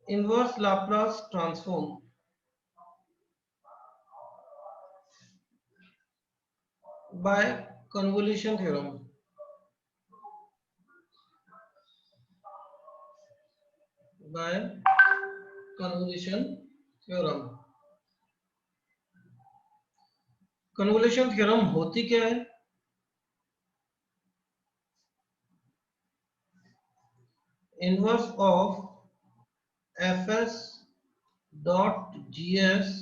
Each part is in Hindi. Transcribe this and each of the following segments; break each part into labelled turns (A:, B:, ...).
A: Inverse Laplace transform by convolution theorem. By convolution theorem. Convolution theorem होती क्या है? Inverse of fs dot gs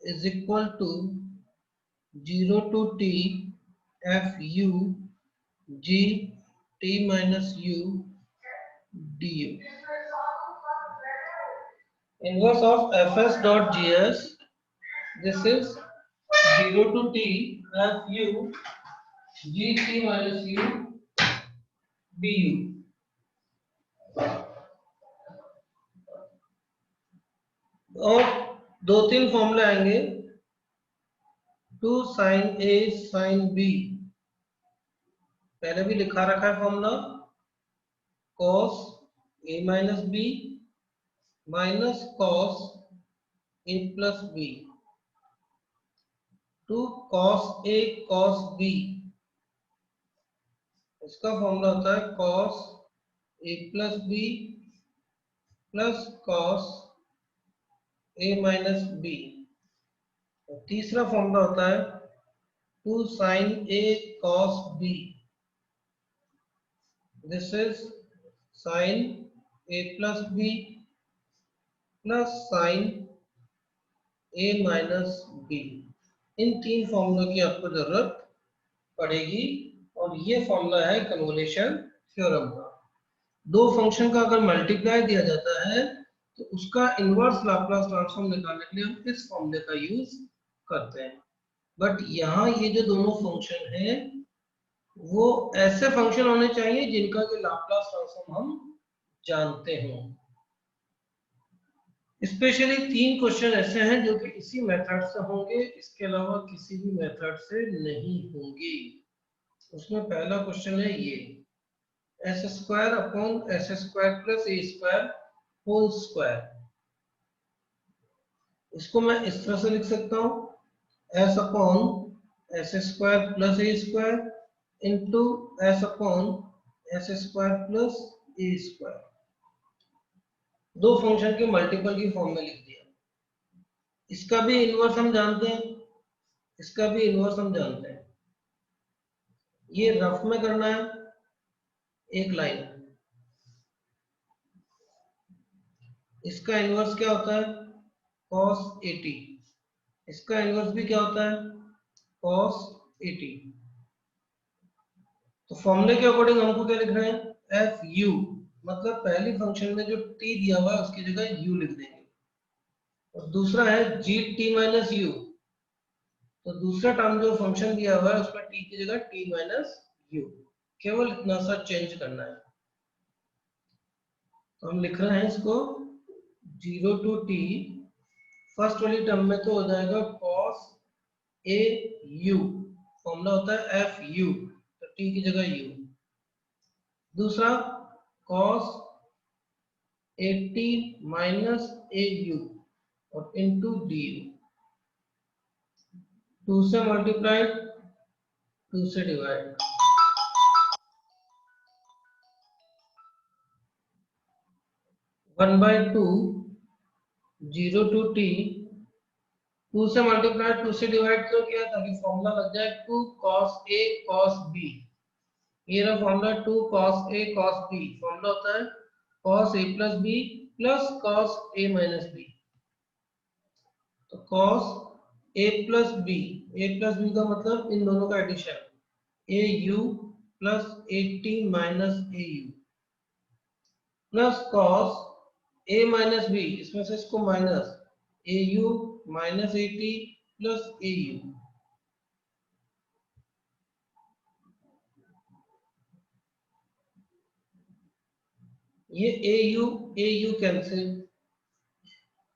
A: is equal to 0 to t fu g t minus u du. Inverse of fs dot gs, this is 0 to t fu g t minus u du. और दो तीन फॉर्मूले आएंगे, 2 sin a sin b, पहले भी लिखा रखा है formula, cos a minus b minus cos a plus b, two cos a cos b, इसका फॉर्मूला होता है cos a plus b plus cos a minus b। और तीसरा फॉर्मूला होता है 2 sin a cos b, this is sin a plus b plus sin a minus b। इन तीन फॉर्मूलों की आपको जरूरत पड़ेगी और ये फॉर्मूला है कन्वोल्यूशन थ्योरम का। दो फंक्शन का अगर मल्टीप्लाई दिया जाता है तो उसका इनवर्स लाप्लास ट्रांसफॉर्म निकालने के लिए हम इस फॉर्मूले का यूज करते हैं। बट यहाँ ये जो दोनों फंक्शन हैं वो ऐसे फंक्शन होने चाहिए जिनका कि लाप्लास ट्रांसफॉर्म हम जानते हों। स्पेशली तीन क्वेश्चन ऐसे हैं जो कि इसी मेथड से होंगे, इसके अलावा किसी भी मेथड से नहीं होंगे। उसमें पहला क्वेश्चन है ये, s square upon s square plus a square whole square. इसको मैं इस तरह से लिख सकता हूँ, s upon s square plus a square into s upon s square plus a square. दो फंक्शन के मल्टीपल की फॉर्म में लिख दिया। इसका भी इनवर्स हम जानते हैं, इसका भी इनवर्स हम जानते हैं। ये रफ में करना है, एक लाइन। इसका इनवर्स क्या होता है? cos 80। इसका इनवर्स भी क्या होता है? cos 80। तो फॉर्मूले के अकॉर्डिंग हमको क्या लिख रहे हैं? एफ यू, मतलब पहली फंक्शन में जो t दिया हुआ है उसकी जगह u लिख देंगे। और दूसरा है जी टी माइनस यू, तो दूसरा टर्म जो फंक्शन दिया हुआ है उसमें t की जगह t माइनस यू, केवल इतना सा चेंज करना है। तो हम लिख रहे हैं इसको 0 टू t, फर्स्ट वाली टर्म में तो हो जाएगा cos a u, फॉर्मूला होता है एफ यू, तो t की जगह u। दूसरा cos 80 माइनस ए यू और इंटू डी यू, 2 से मल्टीप्लाइड 2 से divide. One by two 0 two t, 2 से मल्टीप्लाइड 2 से डिवाइड क्यों किया? ताकि फॉर्मूला लग जाए 2 cos a cos b। ये रहा formula 2 cos a cos b, formula होता है cos a plus b plus cos a minus b। तो cos a plus b, a plus b का मतलब इन दोनों का addition, a u plus 80 minus a u plus cos a minus b, इसमें से इसको minus, a u minus 80 plus a u। ये a u cancel,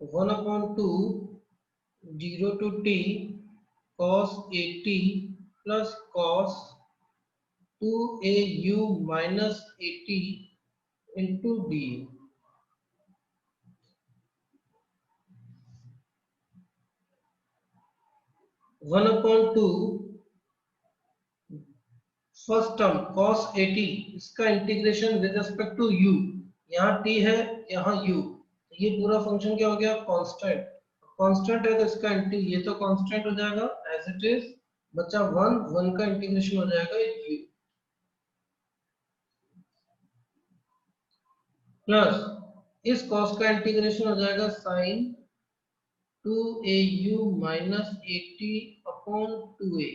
A: 1 upon 2 0 two t cos 80 plus cos 2 a u minus 80 into d. 1/2 first term cos 80, इसका integration with respect to u, यहाँ t है यहाँ u, ये पूरा फंक्शन क्या हो गया, कांस्टेंट। कांस्टेंट है तो इसका ये तो कांस्टेंट हो जाएगा एज इट इज, बचा 1 का इंटीग्रेशन हो जाएगा u प्लस इस cos का इंटीग्रेशन हो जाएगा sin 2au minus 80 upon 2a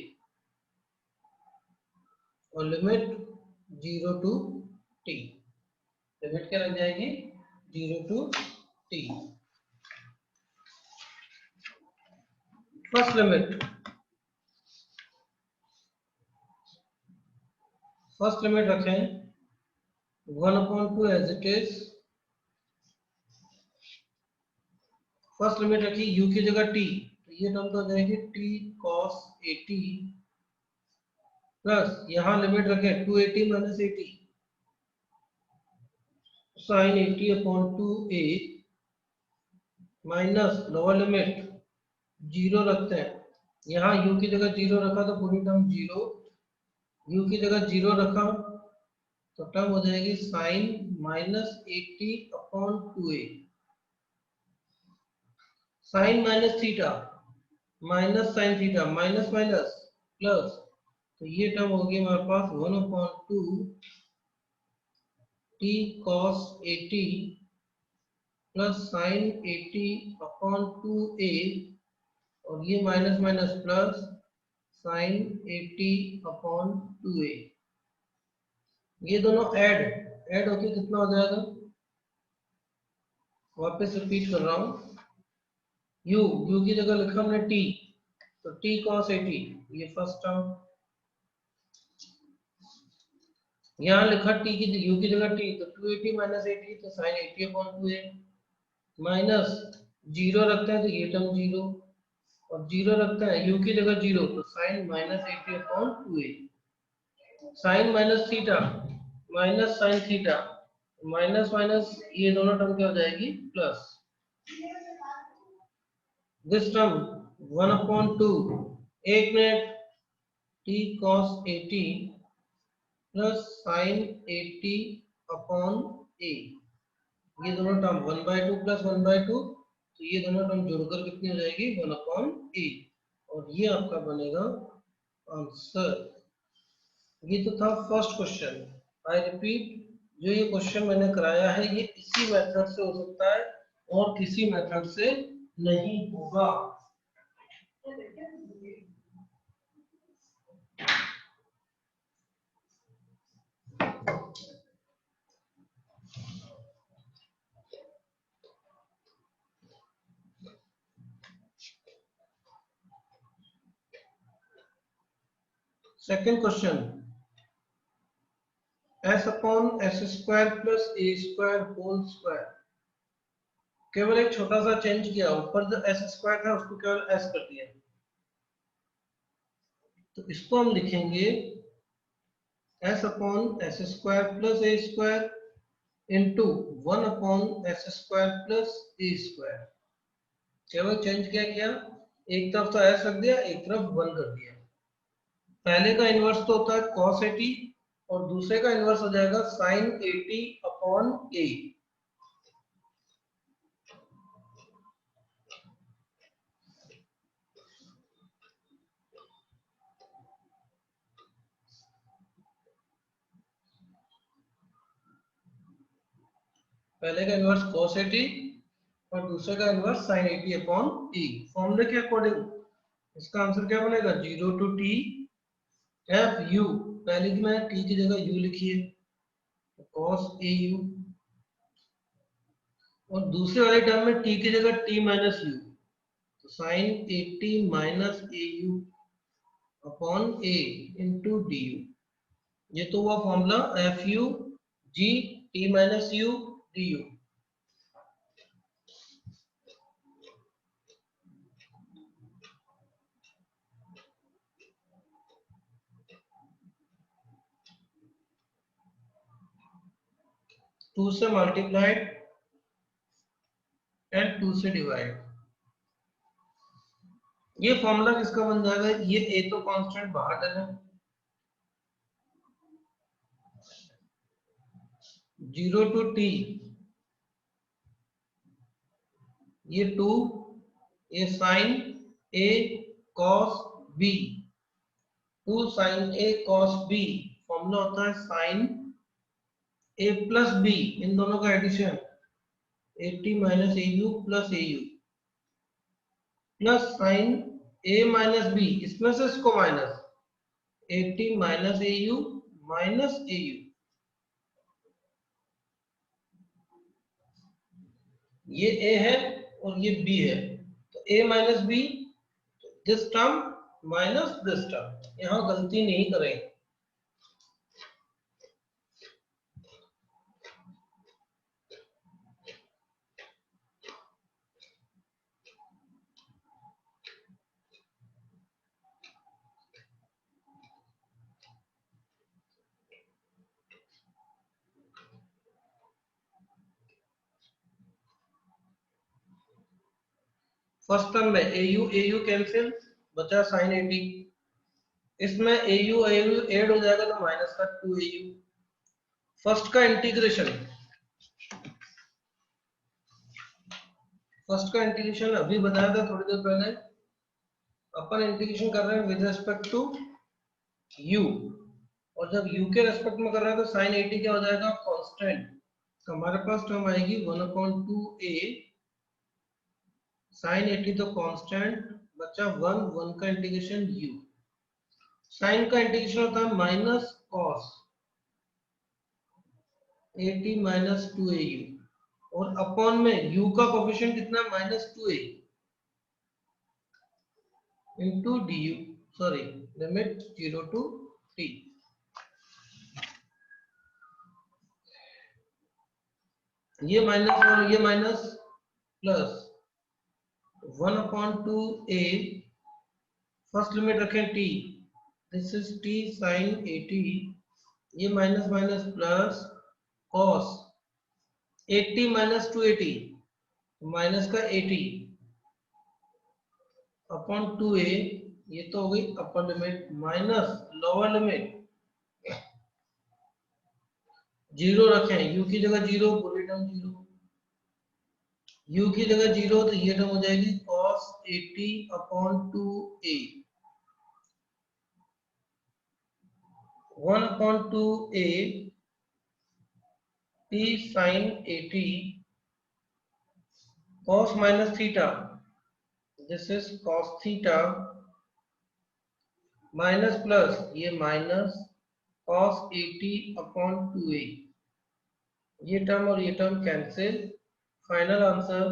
A: और लिमिट 0 टू t, लिमिट क्या लग जाएगी 0 टू t। फर्स्ट लिमिट रखें 1/2 as it is, first limit रखी u की जगह t, तो ये टर्म तो हो जाएगी t cos 80 प्लस यहाँ लिमिट रखें 280 minus 80 sin 80 upon 2a minus lower limit 0 रखते हैं, यहाँ u की जगह 0 रखा तो पूरी टर्म 0, u की जगह 0 रखा तो टर्म हो जाएगी sin minus 80 upon 2a, sin minus theta minus sin theta minus minus plus, तो ये टर्म होगी हमारे पास 1/2 t cos 80 plus sin 80 upon 2a और ये minus minus plus sin 80 upon 2a, ये दोनों ऐड होके कितना हो जाएगा, वापस रिपीट कर रहा हूँ, u की जगह लिखा हमने t, तो t cos 80 ये फर्स्ट टर्म, यहाँ लिखा t की u की जगह t, तो 280 माइनस 80 तो sin 80 अपॉन 2a माइनस 0 रखते हैं तो ये टर्म 0 और 0 रखते हैं u की जगह 0 तो sin minus 80 upon 2a, sin minus theta minus sin theta minus minus ये दोनों टर्म क्या हो जाएगी प्लस, दिस टर्म 1/2 एक minute t cos 80 plus sin 80 upon a, ये दोनों टर्म 1/2 प्लस 1/2, तो ये दोनों टर्म जोड़कर कितनी हो जाएगी 1/a और ये आपका बनेगा आंसर। ये तो था फर्स्ट क्वेश्चन। आई रिपीट, जो ये क्वेश्चन मैंने कराया है ये इसी मेथड से हो सकता है और किसी मेथड से नहीं होगा। Second question, s upon s square plus a square whole square, केवल एक छोटा सा चेंज किया, ऊपर जो s स्क्वायर था उसको केवल s कर दिया, तो इसको हम लिखेंगे s upon s square plus a square into 1 upon s square plus a square, केवल चेंज क्या किया, एक तरफ तो s रख दिया एक तरफ 1 कर दिया। पहले का इनवर्स तो होता है cos 80 और दूसरे का इनवर्स हो जाएगा sin 80 अपॉन a। पहले का इनवर्स cos 80 और दूसरे का इनवर्स sin 80 अपॉन e। फॉर्मूले के अकॉर्डिंग इसका आंसर क्या बनेगा 0 टू t f u, पहले की मैंने t की जगह u लिखी है cos a u और दूसरे वाले टर्म में t की जगह t माइनस u, तो sin 80 minus a u upon a into d u, ये तो हुआ formula f u g t minus u d u. Two से मल्टीप्लाइड एंड टू से डिवाइड, ये फॉर्मूला किसका बन जाएगा, ये ए तो कांस्टेंट बाहर डालें, 0 to t, ये 2, ये sine a cos b, 2 sine a cos b, formula होता है साइन ए प्लस बी, इन दोनों का addition 80 minus a u plus a u, plus sine a minus b, इसमें से इसको minus 80 minus a u minus a u, ये ए है और ये बी है, तो a minus b, this term minus this term, यहां गलती नहीं करें। फर्स्ट टर्म में ए यू कैंसिल, बचा साइन 80, इसमें ए यू ऐड हो जाएगा तो माइनस का 2 ए यू। फर्स्ट का इंटीग्रेशन, अभी बताया था थोड़ी देर पहले, अपन इंटीग्रेशन कर रहे हैं विद रिस्पेक्ट टू u, और जब u के रेस्पेक्ट में कर रहे हैं तो साइन 80 क्या हो जाएगा, कांस्टेंट, तो हमारे पास टर्म आएगी 1/2a साइन 80 तो कांस्टेंट, बचा 1 का इंटीग्रेशन u, साइन का इंटीग्रेशन होता है माइनस कॉस 80 माइनस 2au, और अपॉन में u का कोफिशिएंट कितना है, -2a into d you, sorry limit 0 to t, ये माइनस और ये minus plus 1/2a, first limit रखें t, this is t sin 80, ये minus minus plus cos 80 minus 280, minus का 80 अपॉन 2a, ये तो हो गई upper limit, minus lower limit 0 रखें, u की जगह 0, पूरी टर्म 0, u की जगह 0 तो ये टर्म हो जाएगी cos 80 upon 2a, 1/2a t sin 80 cos minus theta, this is cos theta, minus plus ये माइनस cos 80 अपॉन 2a, ये टर्म और ये term cancel, final answer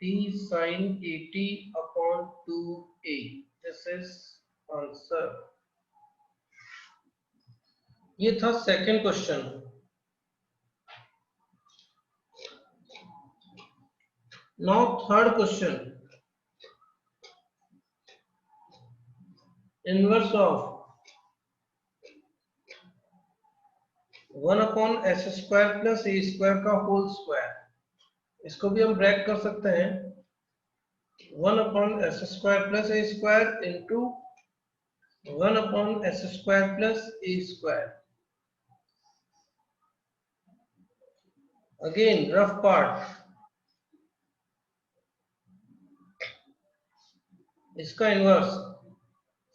A: t sin 80 upon 2a, this is answer. ये था second question. Now third question, inverse of 1/s² plus a² का होल स्क्वायर, इसको भी हम ब्रैकेट कर सकते हैं, 1/s² plus a² into 1/s² plus a²। Again rough part, इसका इनवर्स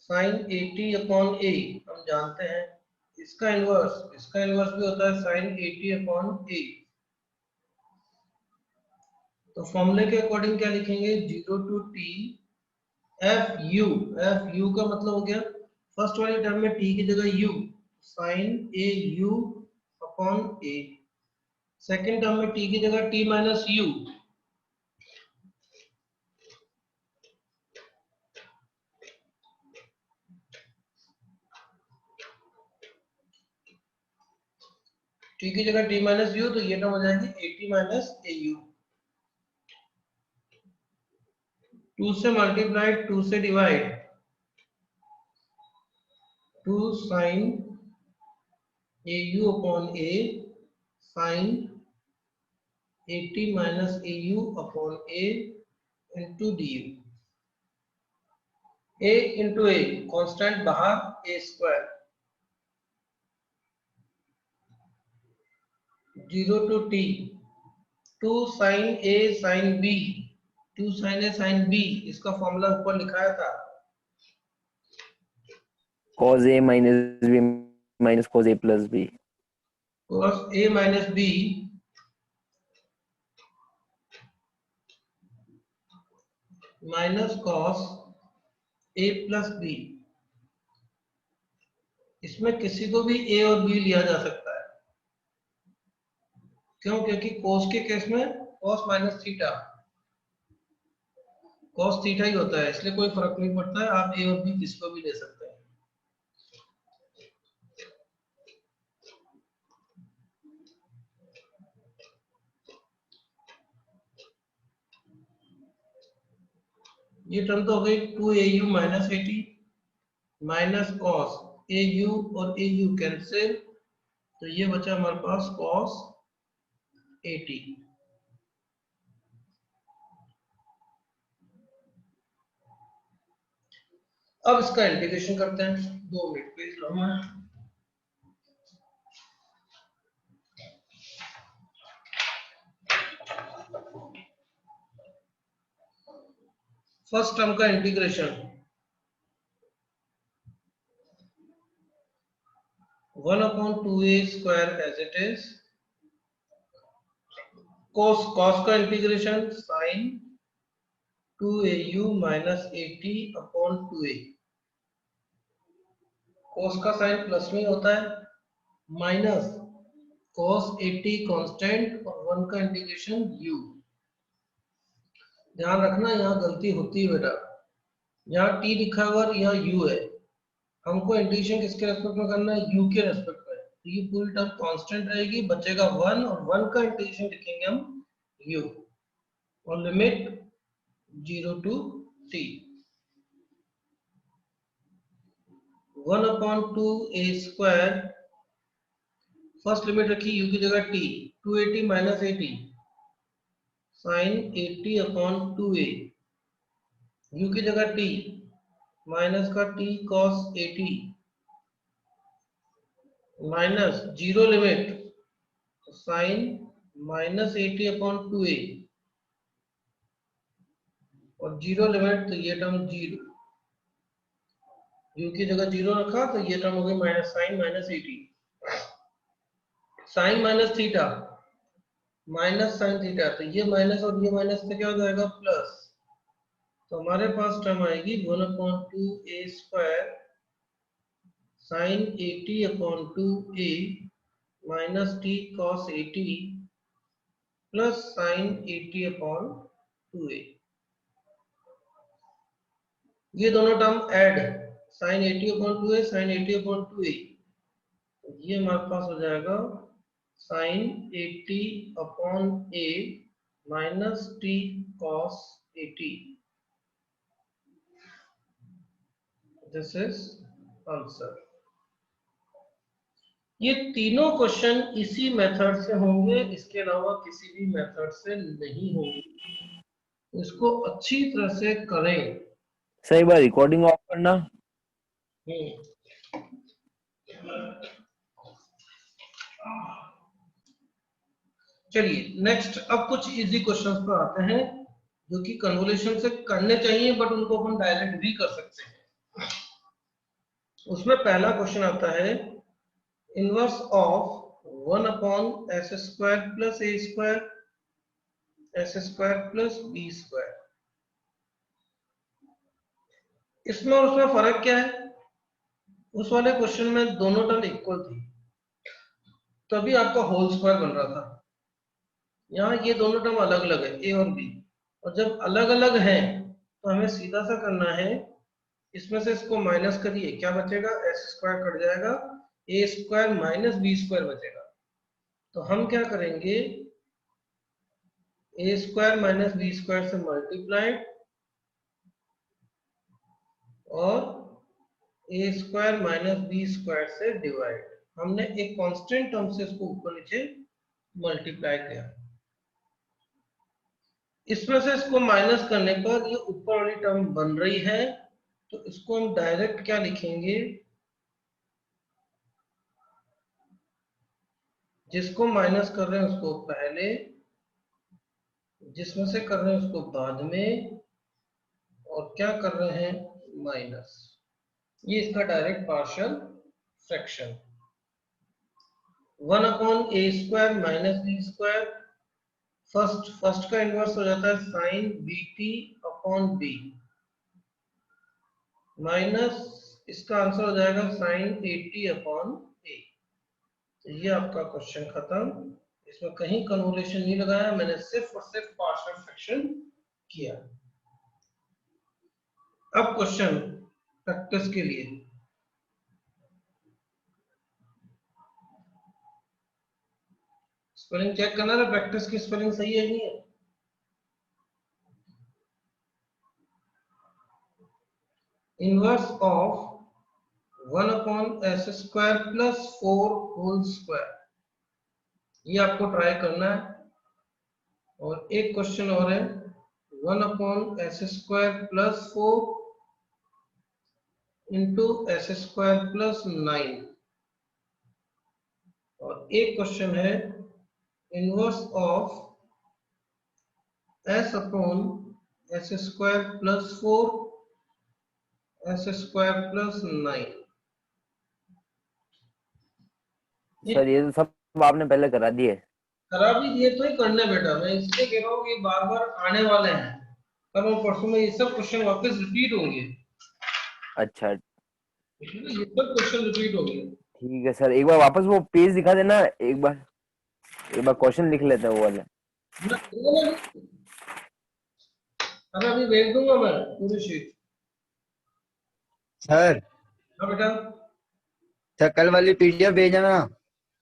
A: साइन 80 अपॉन a हम जानते हैं, इसका इनवर्स भी होता है साइन 80 अपॉन a, तो फॉर्मूले के अकॉर्डिंग क्या लिखेंगे, 0 to t fu का मतलब हो गया फर्स्ट वाली टर्म में t की जगह u, sine a u upon a, second term में t की जगह t माइनस u, t की जगह t माइनस u, तो ये टर्म हो जाएगी 80 माइनस ए यू, 2 से मल्टीप्लाइड 2 से divide, 2 sine a u upon a sine 80 minus a u upon a into d u, a into a constant बाहर a square 0 to t 2 sin a sin b 2 sin a sin b इसका फॉर्मूला ऊपर लिखाया था
B: cos a minus b minus cos a plus b
A: cos a minus b minus cos a plus b। इसमें किसी को भी a और b लिया जा सकता है, क्यों? क्योंकि cos के केस में cos minus theta cos theta ही होता है, इसलिए कोई फर्क नहीं पड़ता है, आप a और b किसी को भी ले सकते हैं। ये टर्म तो हो गई 2au minus 80 minus cos au और au कैंसिल, तो ये बचा हमारे पास cos 80। अब इसका इंटीग्रेशन करते हैं, 2 मिनट प्लीज लो मैं। फर्स्ट टर्म का integration 1/2a square as it is, cos का integration sin 2au minus 80/2a, cos का साइन प्लस में होता है, माइनस cos 80 कांस्टेंट और 1 का इंटीग्रेशन u। ध्यान रखना यहाँ गलती होती है बेटा, यहाँ t लिखा हुआ और यहाँ u है, हमको इंटीग्रेशन किसके रेस्पेक्ट में करना है? u के रेस्पेक्ट में। तो ये पूरी टर्म कांस्टेंट रहेगी, बचेगा 1 और 1 का इंटीग्रेशन लिखेंगे हम u और limit 0 to t 1/2a square, first limit रखी u की जगह t 280 minus 80 sin 80/2a, u की जगह t माइनस का t cos 80 minus 0 limit sin minus 80/2a और 0 लिमिट, तो ये टर्म 0, u की जगह 0 रखा तो ये टर्म हो गई minus sine minus 80 sine minus theta minus sine theta, तो ये माइनस और ये माइनस से क्या हो जाएगा प्लस, तो हमारे पास टर्म आएगी 1/2a square sin 80/2a minus t cos 80 plus sin 80/2a। ये दोनों term add sin 80/2a sin 80/2a, ये हमारे पास हो जाएगा sin 80/a minus t cos 80। This is answer. ये तीनों क्वेश्चन इसी मेथड से होंगे, इसके अलावा किसी भी मेथड से नहीं होंगे, इसको अच्छी तरह से करें।
B: सही बात, रिकॉर्डिंग ऑफ करना।
A: चलिए नेक्स्ट, अब कुछ इजी क्वेश्चंस पर आते हैं जो कि कन्वोल्यूशन से करने चाहिए, बट उनको अपन डायरेक्ट भी कर सकते हैं। उसमें पहला क्वेश्चन आता है inverse of 1/s square plus a square s square plus b square. इसमें और उसमें फर्क क्या है? उस वाले क्वेश्चन में दोनों टर्म इक्वल थी, तभी आपका होल स्क्वायर बन रहा था। यहाँ ये दोनों टर्म अलग अलग है a और b, और जब अलग अलग हैं तो हमें सीधा सा करना है, इसमें से इसको माइनस करिए, क्या बचेगा? s स्क्वायर कट जाएगा, a square minus b square बचेगा। तो हम क्या करेंगे, a square minus b square से मल्टीप्लाइड और a square minus b square से डिवाइड। हमने एक कांस्टेंट टर्म से इसको ऊपर नीचे मल्टीप्लाई किया, इसमें से इसको माइनस करने पर ये ऊपर वाली टर्म बन रही है, तो इसको हम डायरेक्ट क्या लिखेंगे, जिसको माइनस कर रहे हैं उसको पहले, जिसमें से कर रहे हैं उसको बाद में, और क्या कर रहे हैं, माइनस। ये इसका direct partial fraction. 1/a² minus b square, first का इनवर्स हो जाता है साइन bt/b माइनस इसका आंसर हो जाएगा साइन 80/a। तो ये आपका क्वेश्चन खत्म। इसमें कहीं कन्वोल्यूशन नहीं लगाया, मैंने सिर्फ और सिर्फ पार्शियल फ्रैक्शन किया। अब क्वेश्चन प्रैक्टिस के लिए, स्पेलिंग चेक करना है, प्रैक्टिस की स्पेलिंग सही है नहीं है। Inverse of 1/s² plus 4 whole square, ये आपको ट्राई करना है। और एक क्वेश्चन और है 1/s² plus 4 into s² plus 9। और एक क्वेश्चन है inverse of s/s² plus 4 s² plus 9।
B: Sir ये तो सब आपने पहले करा दिए।
A: करा भी दिए तो ही करना बेटा, मैं इसलिए कह रहा हूँ कि बार बार आने वाले हैं, कल और परसों में ये सब क्वेश्चन वापस रिपीट होंगे।
B: अच्छा
A: ये सब क्वेश्चन रिपीट होंगे।
B: ठीक है सर, एक बार वापस वो पेज दिखा देना, एक बार क्वेश्चन लिख लेते हैं वो वाला।
A: अरे अभी भेज दूंगा मैं पूरी शीट।
C: सर
A: हाँ बेटा,
C: सर कल वाली पीडीएफ भेजना।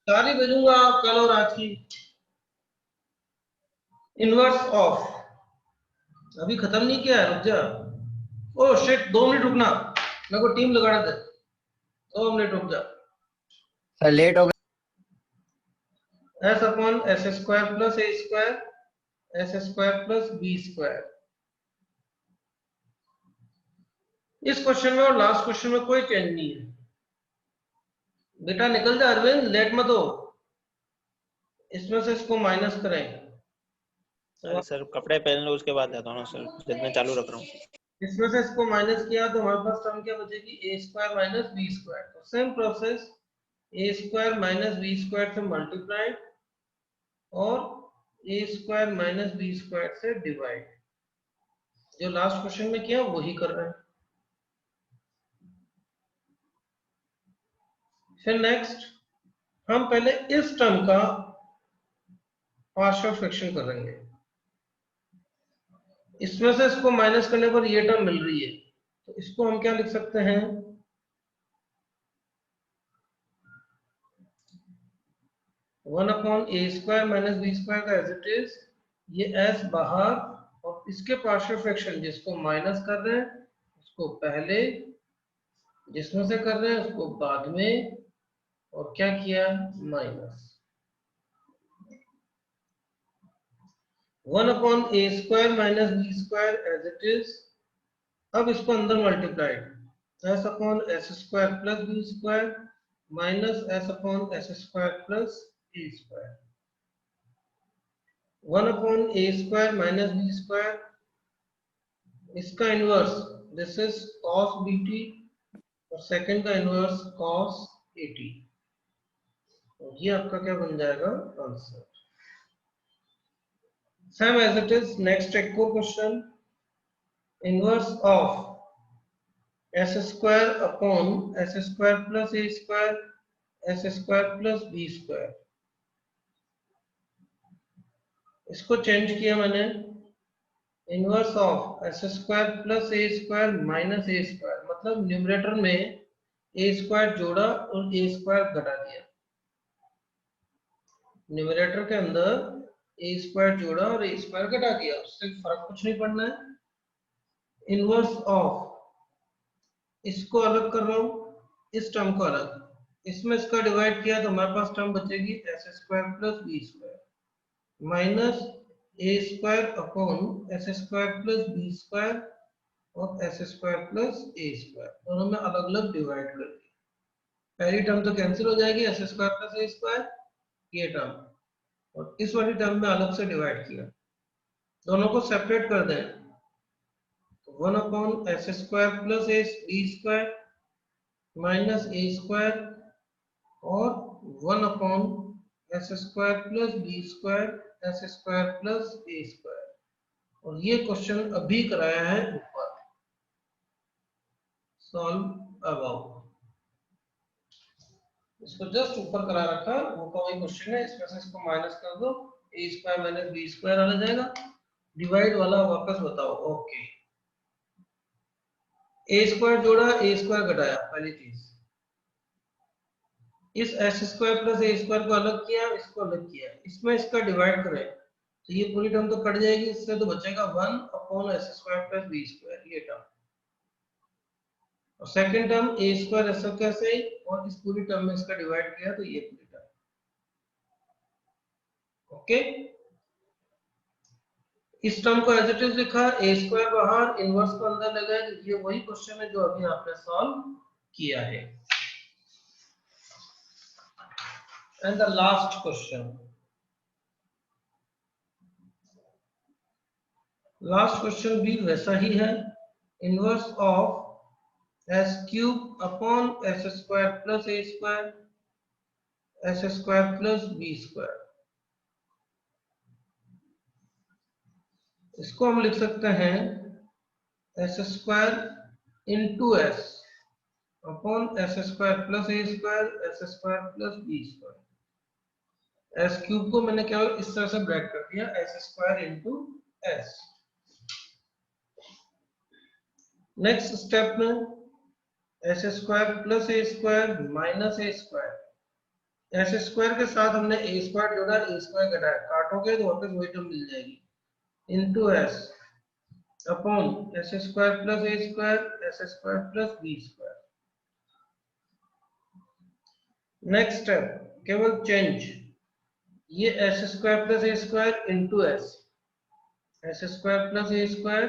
A: सारी भेजूंगा कल और आज की। इनवर्स ऑफ, अभी खत्म नहीं किया है, रुक जा। ओ शिट, 2 मिनट रुकना, मेरे को टीम लगाना दे, 2 मिनट रुक जा।
C: सर लेट हो गया।
A: s/s² plus a² s² plus b²। इस क्वेश्चन में और लास्ट क्वेश्चन में कोई चेंज नहीं है बेटा। निकल जा अरविंद, लेट मत हो। इसमें से इसको माइनस करें।
D: अरे सर कपड़े पहन लो उसके बाद जाता हूँ ना सर, जितने चालू रख रहा हूँ।
A: इसमें से इसको माइनस किया तो हमारे पास टर्म क्या बचेगी, a² माइनस b²। तो same process, a² minus b² से मल्टीप्लाइड और a² माइनस b² से डिवाइड। जो लास्ट क्वेश्चन में किया वही कर रहे हैं। फिर नेक्स्ट हम पहले इस टर्म का पार्शियल फ्रैक्शन करेंगे। इसमें से इसको माइनस करने पर ये टर्म मिल रही है, तो इसको हम क्या लिख सकते हैं, 1/a² माइनस b² का एज इट इज, ये s बाहर, और इसके पार्शियल फ्रैक्शन जिसको माइनस कर रहे हैं उसको पहले, जिसमें से कर रहे हैं उसको बाद में, और क्या किया, minus 1/a² minus b² as it is. अब इसको अंदर multiplied, s/s² plus b² minus s/s² plus a²। 1/a² minus b², इसका inverse this is cos bt, और सेकंड का इनवर्स cos 80। ये आपका क्या बन जाएगा, answer. Same as it is next एक को question, inverse of s² plus a² s² plus b²। इसको चेंज किया मैंने, inverse of s² plus a² minus a², मतलब न्यूमरेटर में a² जोड़ा और a² घटा दिया। न्यूमरेटर के अंदर a² जोड़ा और a² घटा दिया, उससे फर्क कुछ नहीं पड़ना है। इनवर्स ऑफ, इसको अलग कर रहा हूं, इस टर्म को अलग, इसमें इसका डिवाइड किया तो हमारे पास टर्म बचेगी s² plus b² minus a² upon s² plus b²। और S square plus a square, दोनों में अलग अलग डिवाइड कर दिया। पहली टर्म तो कैंसिल हो जाएगी, S square plus a square ये टर्म, और इस वाली टर्म में अलग से डिवाइड किया। दोनों को सेपरेट कर दें तो 1 upon s square plus a b square minus a square और 1 upon s square plus b square s square plus a square. और ये क्वेश्चन अभी कराया है ऊपर, सॉल्व अबाउट, इसको जस्ट ऊपर करा रखा, वो का वही क्वेश्चन है। इसमें से इसको माइनस कर दो, ए स्क्वायर माइनस बी स्क्वायर आ जाएगा, डिवाइड वाला वापस बताओ। ओके, ए स्क्वायर जोड़ा, ए स्क्वायर घटाया, पहली चीज। इस S square plus a square को अलग किया, इसको अलग किया, इसमें इसका डिवाइड करें तो ये पूरी टर्म तो कट जाएगी, इससे तो बचेगा 1 upon s square plus b square ये टर्म, और सेकंड टर्म ए स्क्वायर ऐसा कैसे, और इस पूरी टर्म में इसका डिवाइड किया तो ये पूरी टर्म। ओके, इस टर्म को एज इट इज लिखा, ए स्क्वायर बाहर, इनवर्स को अंदर लगाया। ये वही क्वेश्चन है जो अभी आपने सॉल्व किया है। And the last question, last question भी वैसा ही है, inverse of s cube upon s square plus a square s square plus b square. इसको हम लिख सकते हैं s square into s upon s square plus a square s square plus b square. S cube को मैंने केवल इस तरह से ब्रैकेट कर दिया, s square into s. Next step में s square plus a square minus a square, s square के साथ हमने ए स्क्वायर जोड़ा, ए स्क्वायर घटाया, काटोगे तो वापस वही टर्म मिल जाएगी, into s upon s square plus a square s square plus b square. Next step, केवल चेंज, ये s square plus a square into s square plus a square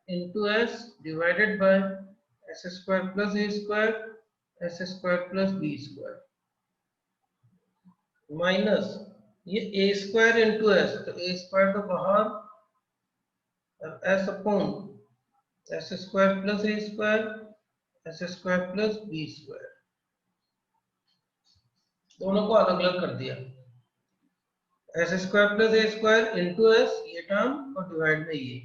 A: into s divided by s square plus a square s square plus b square minus ये ए स्क्वायर इंटू एस, तो ए स्क्वायर तो बाहर, s upon s square plus a square s square plus b square, दोनों को अलग अलग कर दिया, s square plus a square into s ये टर्म और डिवाइड में ये,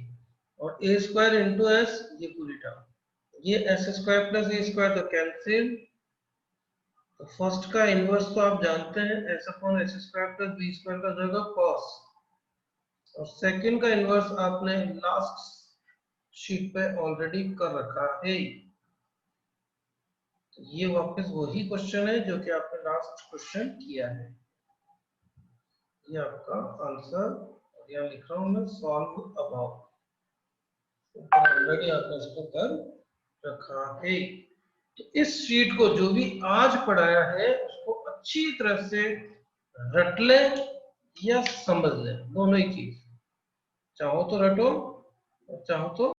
A: और ए स्क्वायर इंटू एस ये पूरी टर्म, ये s square plus a square तो कैंसिल। तो फर्स्ट का इनवर्स तो आप जानते हैं, s upon s square plus b square का जाएगा कॉस, और सेकंड का इनवर्स आपने लास्ट शीट पे ऑलरेडी कर रखा है। ये वापस वही क्वेश्चन है जो कि आपने लास्ट क्वेश्चन किया है, ये आपका आंसर, और यहाँ लिख रहा हूं मैं सॉल्व अबाउट, ऑलरेडी आपने इसको कर रखा है। तो इस शीट को जो भी आज पढ़ाया है उसको अच्छी तरह से रट ले या समझ ले, दोनों ही चीज, चाहो तो रटो और चाहो तो